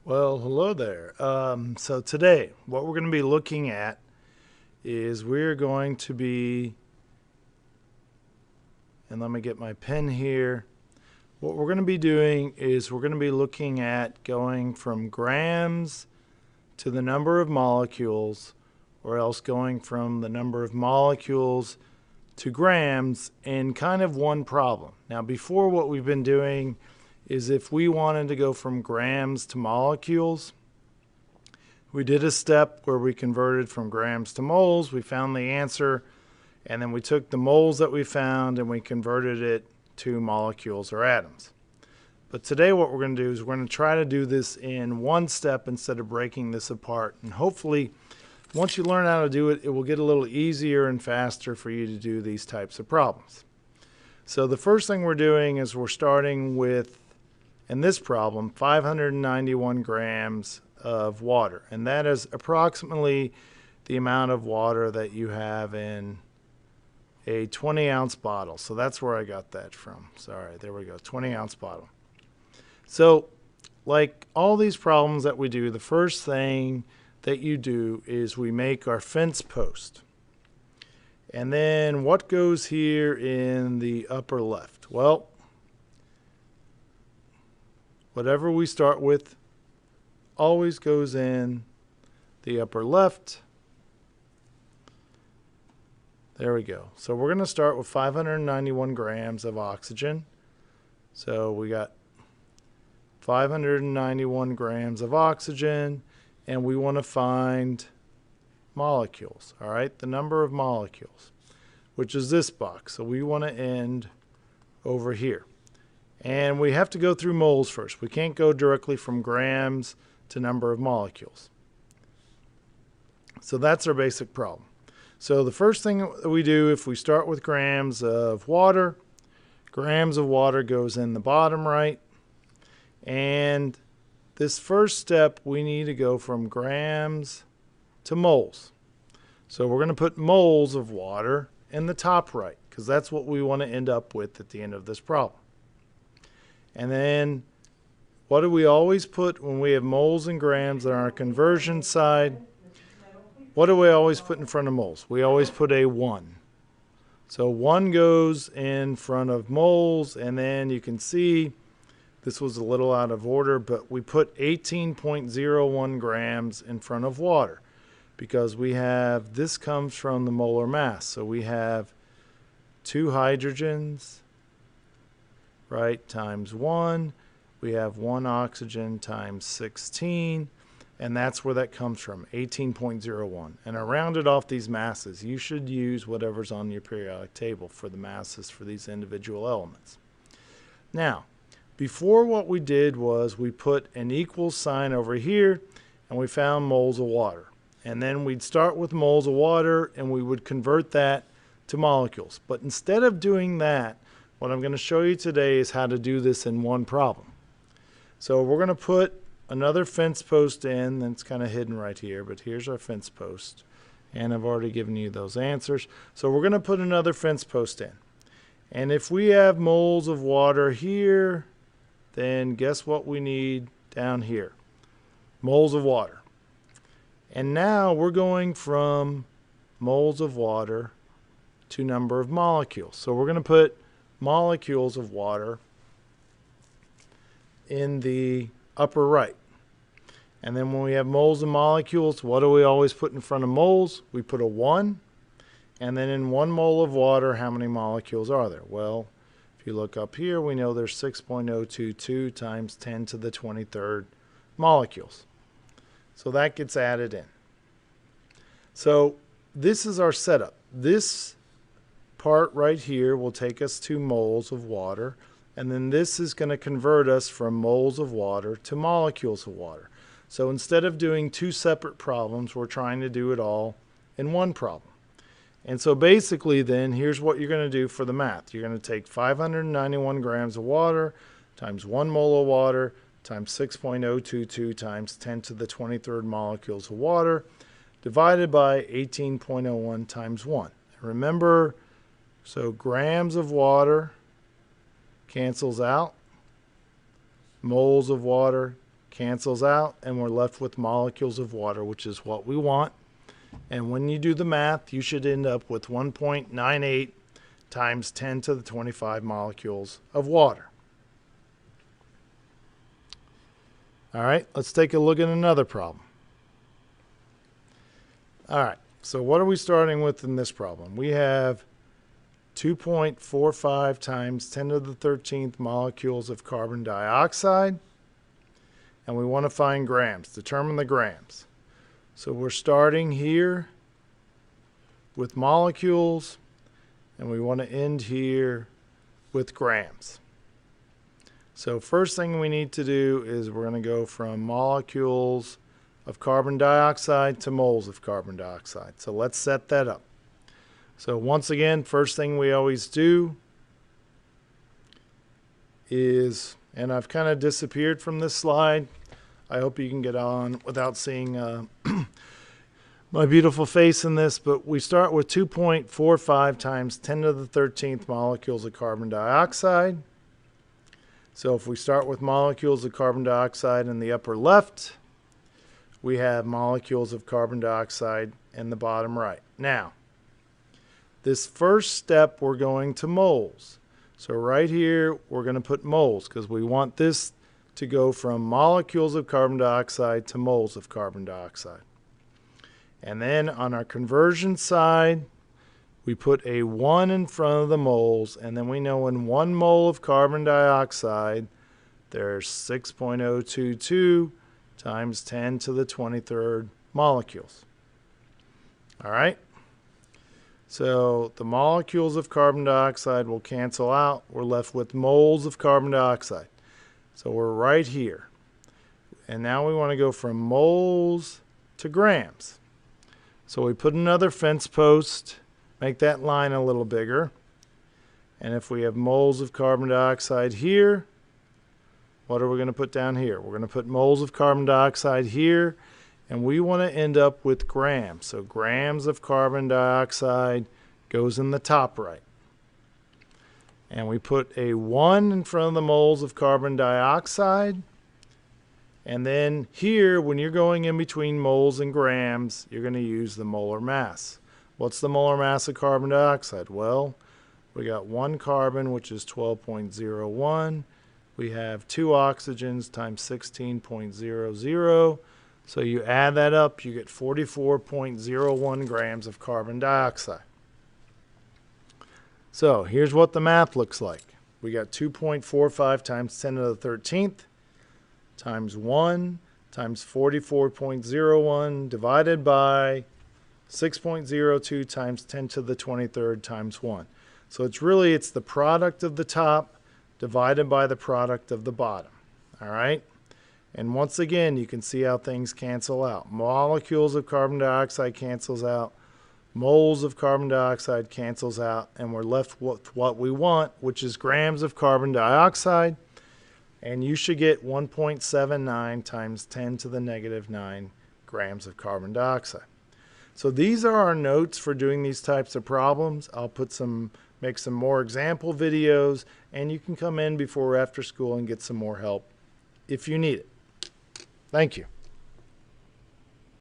Well, hello there. So today, what we're going to be looking at is we're going to be, and let me get my pen here. What we're going to be doing is we're going to be looking at going from grams to the number of molecules, or else going from the number of molecules to grams in kind of one problem. Now, before, what we've been doing is if we wanted to go from grams to molecules, we did a step where we converted from grams to moles. We found the answer, and then we took the moles that we found and we converted it to molecules or atoms. But today what we're going to do is we're going to try to do this in one step instead of breaking this apart. And hopefully, once you learn how to do it, it will get a little easier and faster for you to do these types of problems. So the first thing we're doing is we're starting with, in this problem, 591 grams of water. And that is approximately the amount of water that you have in a 20-ounce bottle. So that's where I got that from. Sorry, there we go, 20-ounce bottle. So like all these problems that we do, the first thing that you do is we make our fence post. And then what goes here in the upper left? Well, whatever we start with always goes in the upper left. There we go. So we're going to start with 591 grams of oxygen. So we got 591 grams of oxygen, and we want to find molecules, all right? The number of molecules, which is this box. So we want to end over here. And we have to go through moles first. We can't go directly from grams to number of molecules. So that's our basic problem. So the first thing that we do, if we start with grams of water goes in the bottom right. And this first step, we need to go from grams to moles. So we're going to put moles of water in the top right, because that's what we want to end up with at the end of this problem. And then what do we always put when we have moles and grams on our conversion side? What do we always put in front of moles? We always put a 1. So 1 goes in front of moles, and then you can see this was a little out of order, but we put 18.01 grams in front of water because we have, this comes from the molar mass. So we have 2 hydrogens, right, times 1. We have 1 oxygen times 16, and that's where that comes from, 18.01. And I rounded off these masses. You should use whatever's on your periodic table for the masses for these individual elements. Now, before, what we did was we put an equal sign over here, and we found moles of water. And then we'd start with moles of water, and we would convert that to molecules. But instead of doing that, what I'm going to show you today is how to do this in one problem. So we're going to put another fence post in that's kind of hidden right here, but here's our fence post. And I've already given you those answers. So we're going to put another fence post in. And if we have moles of water here, then guess what we need down here? Moles of water. And now we're going from moles of water to number of molecules. So we're going to put molecules of water in the upper right. And then when we have moles of molecules, what do we always put in front of moles? We put a 1. And then in 1 mole of water, how many molecules are there? Well, if you look up here, we know there's 6.022 times 10 to the 23rd molecules. So that gets added in. So this is our setup. This part right here will take us to moles of water, and then this is going to convert us from moles of water to molecules of water. So instead of doing 2 separate problems, we're trying to do it all in one problem. And so basically then, here's what you're going to do for the math. You're going to take 591 grams of water times 1 mole of water times 6.022 times 10 to the 23rd molecules of water divided by 18.01 times 1. Remember, so grams of water cancels out. Moles of water cancels out, and we're left with molecules of water, which is what we want. And when you do the math, you should end up with 1.98 times 10 to the 25 molecules of water. All right, let's take a look at another problem. All right, so what are we starting with in this problem? We have 2.45 times 10 to the 13th molecules of carbon dioxide, and we want to find grams. Determine the grams. So we're starting here with molecules, and we want to end here with grams. So first thing we need to do is we're going to go from molecules of carbon dioxide to moles of carbon dioxide. So let's set that up. So once again, first thing we always do is, and I've kind of disappeared from this slide. I hope you can get on without seeing my beautiful face in this, but we start with 2.45 times 10 to the 13th molecules of carbon dioxide. So if we start with molecules of carbon dioxide in the upper left, we have molecules of carbon dioxide in the bottom right. Now, this first step, we're going to moles. So right here, we're going to put moles because we want this to go from molecules of carbon dioxide to moles of carbon dioxide. And then on our conversion side, we put a 1 in front of the moles, and then we know in 1 mole of carbon dioxide, there's 6.022 times 10 to the 23rd molecules. All right? So the molecules of carbon dioxide will cancel out. We're left with moles of carbon dioxide. So we're right here. And now we want to go from moles to grams. So we put another fence post, make that line a little bigger. And if we have moles of carbon dioxide here, what are we going to put down here? We're going to put moles of carbon dioxide here, and we want to end up with grams. So grams of carbon dioxide goes in the top right. And we put a 1 in front of the moles of carbon dioxide. And then here, when you're going in between moles and grams, you're going to use the molar mass. What's the molar mass of carbon dioxide? Well, we got 1 carbon, which is 12.01. We have 2 oxygens times 16.00. So you add that up, you get 44.01 grams of carbon dioxide. So here's what the math looks like. We got 2.45 times 10 to the 13th times 1 times 44.01 divided by 6.02 times 10 to the 23rd times 1. So it's the product of the top divided by the product of the bottom. All right? And once again, you can see how things cancel out. Molecules of carbon dioxide cancels out. Moles of carbon dioxide cancels out. And we're left with what we want, which is grams of carbon dioxide. And you should get 1.79 times 10 to the negative 9 grams of carbon dioxide. So these are our notes for doing these types of problems. I'll make some more example videos, and you can come in before or after school and get some more help if you need it. Thank you.